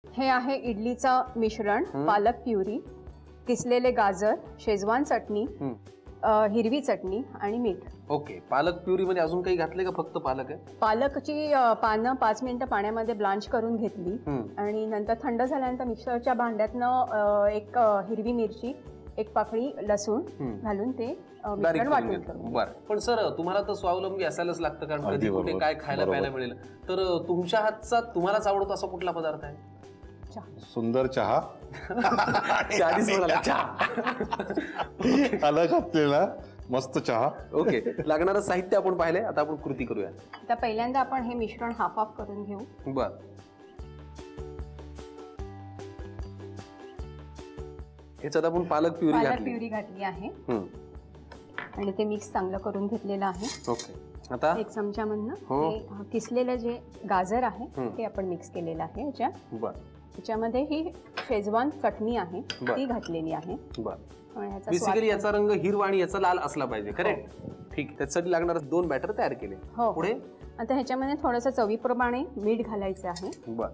हे आहे इडलीचा मिश्रण, पालक प्युरी, किसलेले गाजर, शेजवान चटणी, हिरवी चटणी आणि मीठ. ओके, पालक प्युरी मध्ये अजून काही घातले का फक्त पालक आहे? पालकची पानं 5 मिनिटं पाण्यामध्ये ब्लांच करून घेतली आणि नंतर थंड झाल्यानंतर मिक्सरच्या भांड्यातनं एक हिरवी मिरची, एक पाकळी लसूण घालून ते मिश्रण वाटून घेतलं. बरं, पण सर तुम्हाला तर स्वावलंबी असायलाच लागतं, कारण कधी कुठे काय खायला प्यायला मिळेल. तर तुमच्या हातचा तुम्हालाच आवडतो असा कुठला पदार्थ आहे? सुंदर चहा. अलग घातलेला मस्त चहा. ओके, लागणारं साहित्य आपण पाहिले. आता आपण कृती करूया. आता पहिल्यांदा आपण हे मिश्रण हाफ हाफ करून घेऊ. बर, ह्याच्यात आपण पालक प्युरी घातली आहे आणि ते मिक्स चांगलं करून घेतलेलं आहे. ओके, आता एक चमच्यामधनं किसलेलं जे गाजर आहे ते आपण मिक्स केलेलं आहे याच्यात. बरं, त्याच्यामध्ये ही शेजवान चटणी आहे ती घातलेली आहे. बेसिकली याचा रंग हिरवा आणि याचा लाल असला पाहिजे. करेक्ट, ठीक. त्यासाठी लागणार 2 बॅटर तयार केले. पुढे आता ह्याच्यामध्ये थोडंसं चवीप्रमाणे मीठ घालायचं आहे. बर,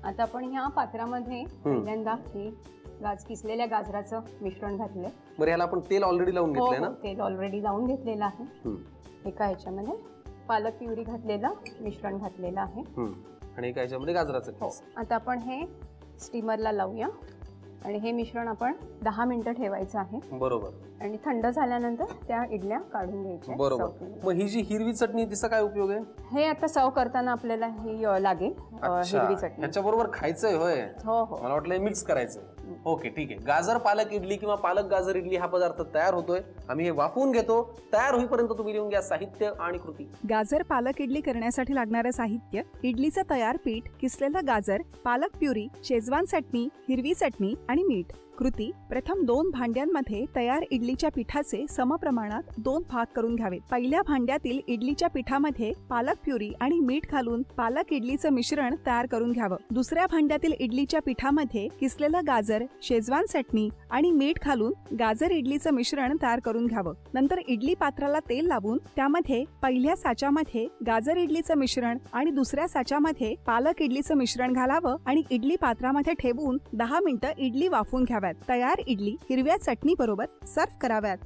आता आपण ह्या पात्रामध्ये पहिल्यांदा हे किसलेल्या गाजराचं मिश्रण घातलंय. बरं, ह्याला आपण तेल ऑलरेडी लावून घेतलंय ना? तेल ऑलरेडी लावून घेतलेलं आहे. एका ह्याच्यामध्ये पालक प्युरी घातलेलं मिश्रण घातलेलं आहे आणि एका ह्याच्यामध्ये गाजराचं किस. आता आपण हे स्टीमरला लावूया आणि हे मिश्रण आपण 10 मिनिटं ठेवायचं आहे. बरोबर, आणि थंड झाल्यानंतर त्या इडल्या काढून घ्यायच्या. बरोबर. मग ही जी हिरवी चटणी तिचा काय उपयोग आहे? हे आता सर्व करताना आपल्याला ही लागेल हिरवी चटणी. ह्याच्याबरोबर खायचंय होय? हो, मला वाटलं मिक्स करायचंय. ओके, ठीक आहे. गाजर पालक इडली किंवा पालक गाजर इडली हा पदार्थ तयार होतोय. आम्ही हे वाफवून घेतो. तयार होईपर्यंत तुम्ही लिहून घ्या साहित्य आणि कृती. गाजर पालक इडली करण्यासाठी लागणारे साहित्य: इडलीचं तयार पीठ, किसलेलं गाजर, पालक प्युरी, शेजवान चटणी, हिरवी चटणी आणि मीठ. कृती: प्रथम 2 भांड्यांमध्ये तयार इडलीच्या पिठाचे समप्रमाणात 2 भाग करून घ्यावेत. पहिल्या भांड्यातील इडलीच्या पिठामध्ये पालक प्युरी आणि मीठ घालून पालक इडलीचं मिश्रण तयार करून घ्यावं. दुसऱ्या भांड्यातील इडलीच्या पिठामध्ये किसलेलं गाजर, शेजवान चटणी आणि मीठ घालून गाजर इडलीचं मिश्रण तयार करून घ्यावं. नंतर इडली पात्राला तेल लावून त्यामध्ये पहिल्या साच्यामध्ये गाजर इडलीचं मिश्रण आणि दुसऱ्या साच्यामध्ये पालक इडलीचं मिश्रण घालावं आणि इडली पात्रामध्ये ठेवून 10 मिनिटं इडली वाफवून घ्याव्यात. तयार इडली हिरव्या चटणी बरोबर सर्व्ह कराव्यात.